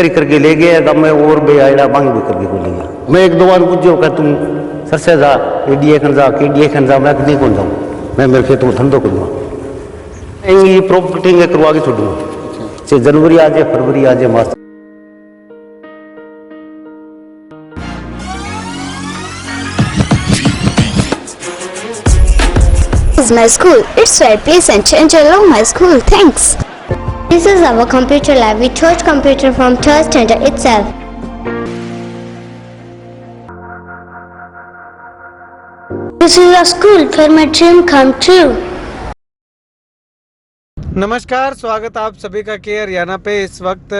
करी करके ले गया तब मैं और बे आयड़ा मांग भी करके को ले गया। मैं एक दो बार पूछो क्या तुम सर से जा एडीए खन जा केडीए खन जा, मैं नहीं कौन जाऊँ, मैं मेरे खेत में धंधो करूँगा, ये क्रॉप कटिंग करवा के छोड़ूंगा, चाहे जनवरी आ जाए फरवरी आ जाए मार्च। This is my school. It's very pleasant and I love my school. Thanks. This is our computer lab. We taught computer from third standard itself. This is a school where my dream come true. नमस्कार, स्वागत आप सभी का के हरियाणा पे। इस वक्त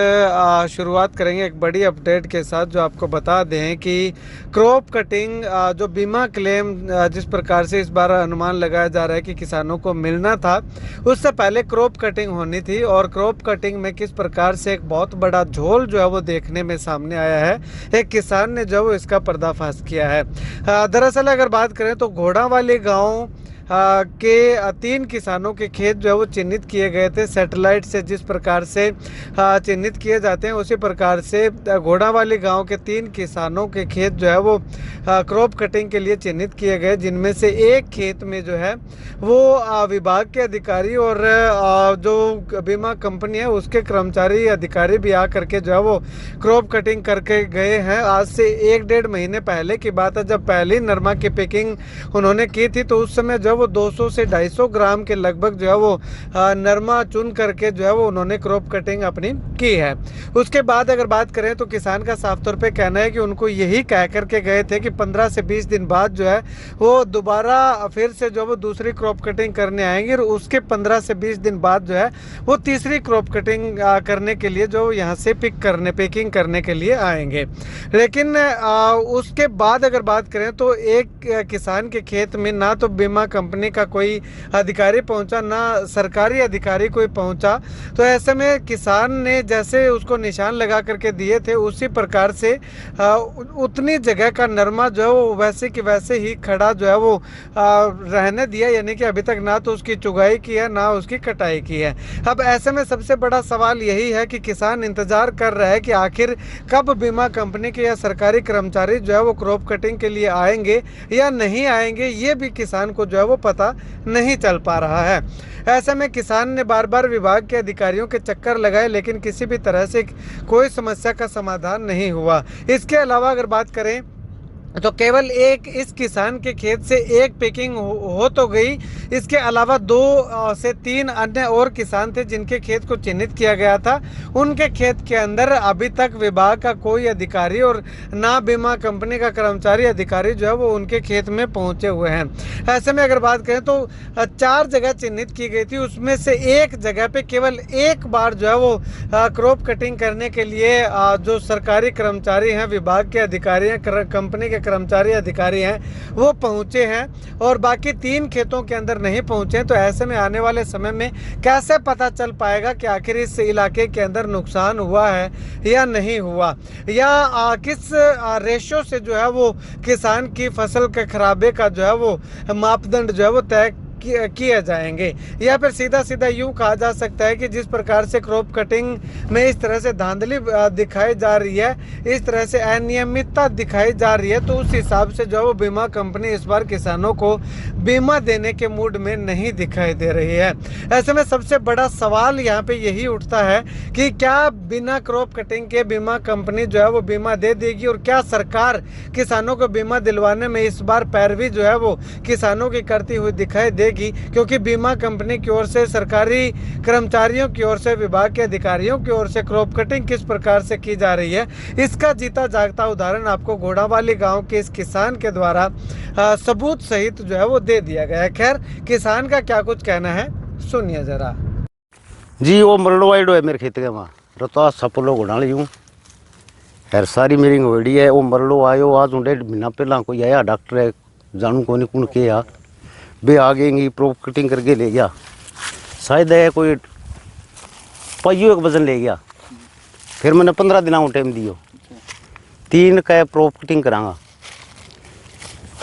शुरुआत करेंगे एक बड़ी अपडेट के साथ, जो आपको बता दें कि क्रॉप कटिंग जो बीमा क्लेम जिस प्रकार से इस बार अनुमान लगाया जा रहा है कि किसानों को मिलना था, उससे पहले क्रॉप कटिंग होनी थी। और क्रॉप कटिंग में किस प्रकार से एक बहुत बड़ा झोल जो है वो देखने में सामने आया है। एक किसान ने जो इसका पर्दाफाश किया है। दरअसल अगर बात करें तो घोड़ावाली गाँव के 3 किसानों के खेत जो है वो चिन्हित किए गए थे सैटेलाइट से। जिस प्रकार से चिन्हित किए जाते हैं उसी प्रकार से घोड़ावाली गांव के 3 किसानों के खेत जो है वो क्रॉप कटिंग के लिए चिन्हित किए गए, जिनमें से एक खेत में जो है वो विभाग के अधिकारी और जो बीमा कंपनी है उसके कर्मचारी अधिकारी भी आ करके जो है वो क्रॉप कटिंग करके गए हैं। आज से 1-1.5 महीने पहले की बात है, जब पहली नरमा की पैकिंग उन्होंने की थी तो उस समय जो वो 200 से 250 ग्राम के लगभग जो है वो नरमा चुन करके जो है वो उन्होंने क्रॉप कटिंग अपनी की है। उसके बाद अगर बात करें तो किसान का साफ तौर पे कहना है कि उनको यही कह करके गए थे कि 15 से 20 दिन बाद जो है वो दोबारा फिर से जो वो दूसरी क्रॉप कटिंग करने आएंगे और उसके 15 से 20 दिन बाद जो है वो तीसरी क्रॉप कटिंग करने के लिए जो यहाँ से पैकिंग करने के लिए आएंगे। लेकिन उसके बाद अगर बात करें तो एक किसान के खेत में ना तो बीमा कंपनी का कोई अधिकारी पहुंचा, ना सरकारी अधिकारी कोई पहुंचा। तो ऐसे में किसान ने जैसे उसको निशान लगा करके दिए थे उसी प्रकार से उतनी जगह का नरमा जो है वो वैसे कि वैसे ही खड़ा जो है वो रहने दिया, यानी कि अभी तक ना तो उसकी चुगाई की है ना उसकी कटाई की है। अब ऐसे में सबसे बड़ा सवाल यही है कि किसान इंतजार कर रहा है कि आखिर कब बीमा कंपनी के या सरकारी कर्मचारी जो है वो क्रॉप कटिंग के लिए आएंगे या नहीं आएंगे, ये भी किसान को जो है वो पता नहीं चल पा रहा है। ऐसे में किसान ने बार बार विभाग के अधिकारियों के चक्कर लगाए, लेकिन किसी भी तरह से कोई समस्या का समाधान नहीं हुआ। इसके अलावा अगर बात करें तो केवल एक इस किसान के खेत से एक पैकिंग हो तो गई। इसके अलावा 2 से 3 अन्य और किसान थे जिनके खेत को चिन्हित किया गया था, उनके खेत के अंदर अभी तक विभाग का कोई अधिकारी और ना बीमा कंपनी का कर्मचारी अधिकारी जो है वो उनके खेत में पहुंचे हुए हैं। ऐसे में अगर बात करें तो 4 जगह चिन्हित की गई थी, उसमें से एक जगह पे केवल एक बार जो है वो क्रॉप कटिंग करने के लिए जो सरकारी कर्मचारी हैं, विभाग के अधिकारी हैं, कंपनी के कर्मचारी अधिकारी हैं, वो पहुंचे हैं और बाकी 3 खेतों के अंदर नहीं पहुंचे। तो ऐसे में आने वाले समय में कैसे पता चल पाएगा कि आखिर इस इलाके के अंदर नुकसान हुआ है या नहीं हुआ, या किस रेशो से जो है वो किसान की फसल के खराबे का जो है वो मापदंड जो है वो तय किए जाएंगे। या फिर सीधा सीधा यूं कहा जा सकता है कि जिस प्रकार से क्रॉप कटिंग में इस तरह से धांधली दिखाई जा रही है, इस तरह से अनियमितता दिखाई जा रही है, तो उस हिसाब से जो वो बीमा कंपनी इस बार किसानों को बीमा देने के मूड में नहीं दिखाई दे रही है। ऐसे में सबसे बड़ा सवाल यहाँ पे यही उठता है कि क्या बिना क्रॉप कटिंग के बीमा कंपनी जो है वो बीमा दे देगी, और क्या सरकार किसानों को बीमा दिलवाने में इस बार पैरवी जो है वो किसानों की करती हुई दिखाई दे, क्योंकि बीमा कंपनी की ओर से, सरकारी कर्मचारियों की ओर से, विभाग के अधिकारियों की ओर से क्रॉप कटिंग किस प्रकार से की जा रही है, इसका जीता जागता उदाहरण आपको घोड़ावाली गांव के इस किसान के द्वारा सबूत सहित जो है वो दे दिया गया है। खैर, किसान का क्या कुछ कहना है सुनिए जरा। जी वो मरलो आइडो है मेरे खेत के वहाँ रता सपलो घोड़ा यूँ खैर सारी मेरी होड़ी है। वो मरलो आयो आज 1.5 महीना पहला कोई आया डॉक्टर है, जानू को नहीं कौन के आ बे आ गएंगी क्रॉप कटिंग करके ले गया, शायद है कोई पाइयो एक वजन ले गया। फिर मैंने 15 दिन टाइम दियो, 3 का क्रॉप कटिंग करांगा।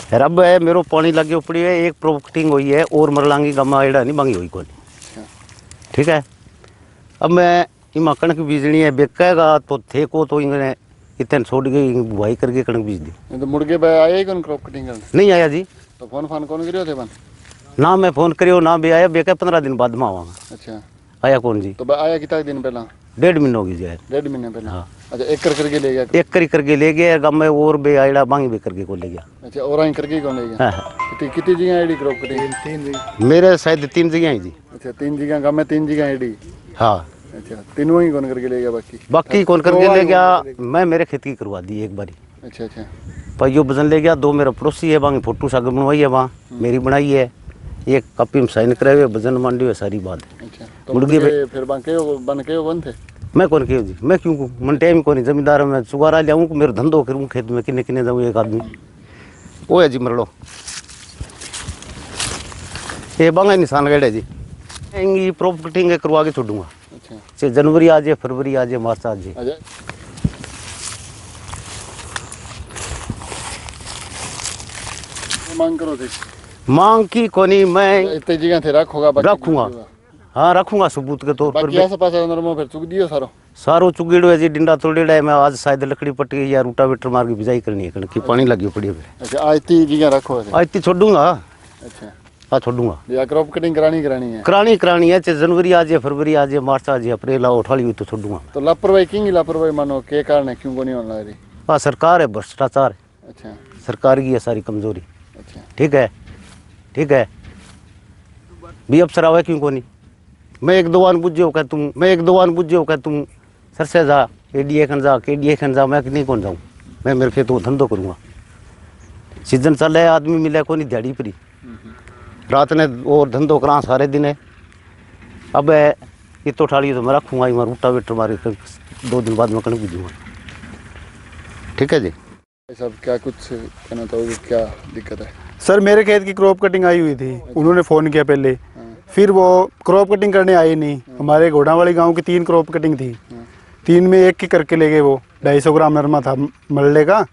फिर अब है मेरो पानी लगे उपड़ी है, एक क्रॉप कटिंग हुई है और मरलांगी गमा एड़ा नहीं मांगी हुई कोई, ठीक है। अब मैं इमा कणक बीजनी है, बेकेगा तो थे को तो इन्हें इतने छोड़ गई बुआई करके कणक बीज दी। तो मुड़ के आए कौन क्रॉप कटिंग करने? नहीं आया जी, तो फोन फान कौन करियो थे बन? ना मैं फोन करियो ना भी आया, बेका 15 दिन बाद में आवागा। अच्छा, आया कौन जी? तो आया कितना दिन पहला? 1.5 महीना हो गई जी। 1.5 महीने पहला। हाँ। अच्छा, एक करके ले गया? एक करी करके ले गया गम में, और बे आईड़ा बांगी भी करके को ले गया। अच्छा, और आई करके कौन ले गया? हाँ। कितनी जगह आईडी क्रॉप कटिंग? 3 जगह। मेरे शायद 3 जगह है जी। अच्छा, 3 जगह गम में 3 जगह आईडी। हाँ। अच्छा, तीनों ही कौन करके ले गया? बाकी कौन करके ले गया? मैं मेरे खेत की करवा दी एक बारी। अच्छा अच्छा। पर यो वजन ले गया। 2 मेरा पड़ोसी है, बांगी फोटो साग बनवाई है, वहाँ मेरी बनाई है, एक कॉपी में साइन कराए हुए, वजन मांडी हुए, सारी बात है। अच्छा, तो मुर्गी फिर बन के कौन थे? मैं कौन क्यों जी, मैं क्यों कहूँ? मन टाइम कौन जमींदार में सुगारा लियाऊँ, मेरा धंधो करूँ खेत में, किन्ने किन्ने जाऊँ एक आदमी। वो है जी मरलो, ये बांगा निशान गए है जी। ये क्रॉप कटिंग करवा के छोड़ूंगा। अच्छा, चाहे जनवरी आ जाए, फरवरी आ जाए, मार्च आ जाए। अच्छा। मांग करो थे? मांग की कोनी, मैं इतनी जगह थे रखोगा? रखूंगा, हाँ रखूंगा सबूत के तौर पर। बाकी आस पास नरमो फिर चुग दियो सारो? सारो चुगेड़ो है जी, डिंडा तोड़ेड़ा है। मैं आज शायद लकड़ी पट गई या रूटावेटर मार के बिजाई करनी है, कणक की पानी लगी पड़ी है। अच्छा, आज इतनी जगह रखो थे? आज ती छोड़ूंगा। अच्छा, हाँ छोड़ूंगा। या क्रॉप कटिंग करानी है? करानी है, चाहे जनवरी आ जाए, फरवरी आ जाए, मार्च आ जाए, अप्रैल आ उठाली हुई तो छोड़ूंगा। तो लापरवाही क्यों? लापरवाही मानो के कारण है, क्यों को नहीं होने लग रही? हाँ सरकार है, भ्रष्टाचार है, अच्छा सरकार की है सारी कमजोरी। अच्छा। ठीक है, ठीक है। भी अफसर आवे क्यों को नहीं? मैं एक दो वान बुझे हो तुम सरसे जा, एडीए खन जा, केडीए खन जा, मैं नहीं कौन जाऊँ? मैं मेरे खेत वो धंधो करूँगा। सीजन चल रहा है, आदमी मिले को नहीं दिहाड़ी परी, रात ने और धंधो करा सारे दिन है। अब ये तो उठाली तो मैं रखूँगा, मैं रूटावेटर मारे 2 दिन बाद मैं कणक बीजूँगा। ठीक है जी। सब क्या कुछ कहना चाहोगे, क्या दिक्कत है? सर मेरे खेत की क्रॉप कटिंग आई हुई थी, उन्होंने फ़ोन किया पहले, फिर वो क्रॉप कटिंग करने आए नहीं। हमारे घोड़ावाली गांव की 3 क्रॉप कटिंग थी, 3 में एक की करके ले गए। वो 250 ग्राम नरमा था मरले का,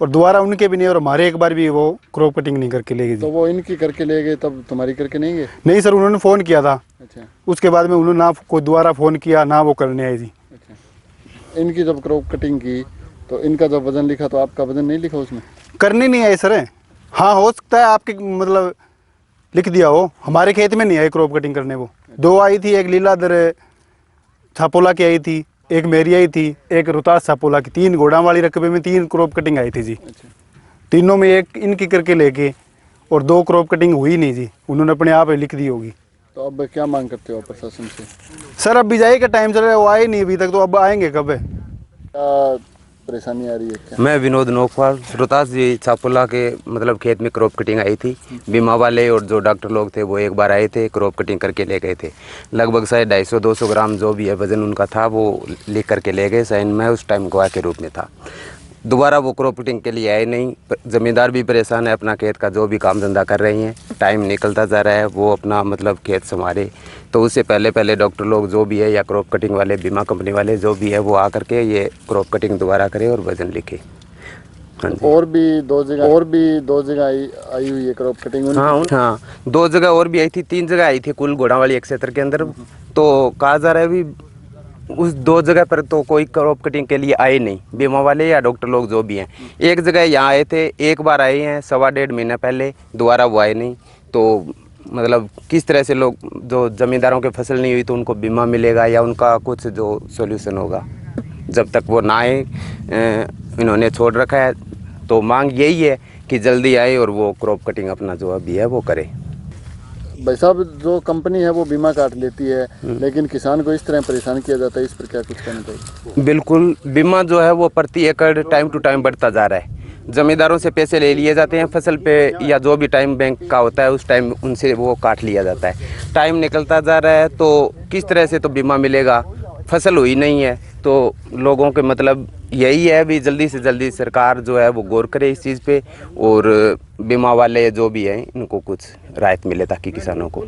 और दोबारा उनके भी नहीं, और हमारे एक बार भी वो क्रॉप कटिंग नहीं करके ले गए। तो वो इनकी करके ले गए, तब तुम्हारी करके नहीं गए? नहीं सर, उन्होंने फ़ोन किया था। अच्छा उसके बाद में उन्होंने ना कोई दोबारा फ़ोन किया, ना वो करने आई थी। अच्छा। इनकी जब क्रॉप कटिंग की तो इनका जब वजन लिखा तो आपका वजन नहीं लिखा उसमें? करने नहीं आए सर। हाँ हो सकता है आपके मतलब लिख दिया हो, हमारे खेत में नहीं आई क्रॉप कटिंग करने। वो 2 आई थी, एक लीलाधर छापोला की आई थी, एक मेरी आई थी, एक रोहतास छापोला की। 3 घोड़ावाली रकबे में 3 क्रॉप कटिंग आई थी जी। अच्छा। तीनों में एक इनकी करके लेके, और 2 क्रॉप कटिंग हुई नहीं जी, उन्होंने अपने आप ही लिख दी होगी। तो अब क्या मांग करते हो प्रशासन से? सर अब बिजाई का टाइम चल रहा है, वो आए नहीं अभी तक, तो अब आएंगे कब है? क्या परेशानी आ रही है क्या? मैं विनोद नोकवाल, रोहतास जी छापुला के मतलब खेत में क्रॉप कटिंग आई थी। बीमा वाले और जो डॉक्टर लोग थे वो एक बार आए थे, क्रॉप कटिंग करके ले गए थे। लगभग शायद 250-200 ग्राम जो भी है वजन उनका था, वो लिख करके ले गए। साइन में उस टाइम गवाह के रूप में था। दोबारा वो क्रॉप कटिंग के लिए आए नहीं। ज़मींदार भी परेशान है, अपना खेत का जो भी काम धंधा कर रही हैं, टाइम निकलता जा रहा है, वो अपना मतलब खेत संभाले। तो उससे पहले डॉक्टर लोग जो भी है या क्रॉप कटिंग वाले, बीमा कंपनी वाले जो भी है, वो आकर के ये क्रॉप कटिंग दोबारा करे और वजन लिखे। हाँ जी। और भी दो जगह आई हुई है क्रॉप कटिंग? हाँ 2 जगह और भी आई थी, 3 जगह आई थी कुल घोड़ावाली एक क्षेत्र के अंदर। तो कहा जा रहा है अभी उस 2 जगह पर तो कोई क्रॉप कटिंग के लिए आए नहीं, बीमा वाले या डॉक्टर लोग जो भी हैं। एक जगह यहाँ आए थे, एक बार आए हैं 1.25 महीने पहले, दोबारा वो आए नहीं। तो मतलब किस तरह से लोग जो ज़मींदारों की फसल नहीं हुई तो उनको बीमा मिलेगा या उनका कुछ जो सॉल्यूशन होगा, जब तक वो ना आए इन्होंने छोड़ रखा है। तो मांग यही है कि जल्दी आए और वो क्रॉप कटिंग अपना जो अभी है वो करे। भाई साहब, जो कंपनी है वो बीमा काट लेती है, लेकिन किसान को इस तरह परेशान किया जाता है, इस पर क्या कुछ कहना चाहिए? बिल्कुल, बीमा जो है वो प्रति एकड़ टाइम टू टाइम बढ़ता जा रहा है। ज़मींदारों से पैसे ले लिए जाते हैं फसल पे, या जो भी टाइम बैंक का होता है उस टाइम उनसे वो काट लिया जाता है। टाइम निकलता जा रहा है, तो किस तरह से तो बीमा मिलेगा? फसल हुई नहीं है, तो लोगों के मतलब यही है भी जल्दी से जल्दी सरकार जो है वो गौर करे इस चीज़ पे, और बीमा वाले जो भी हैं इनको कुछ राहत मिले ताकि किसानों को।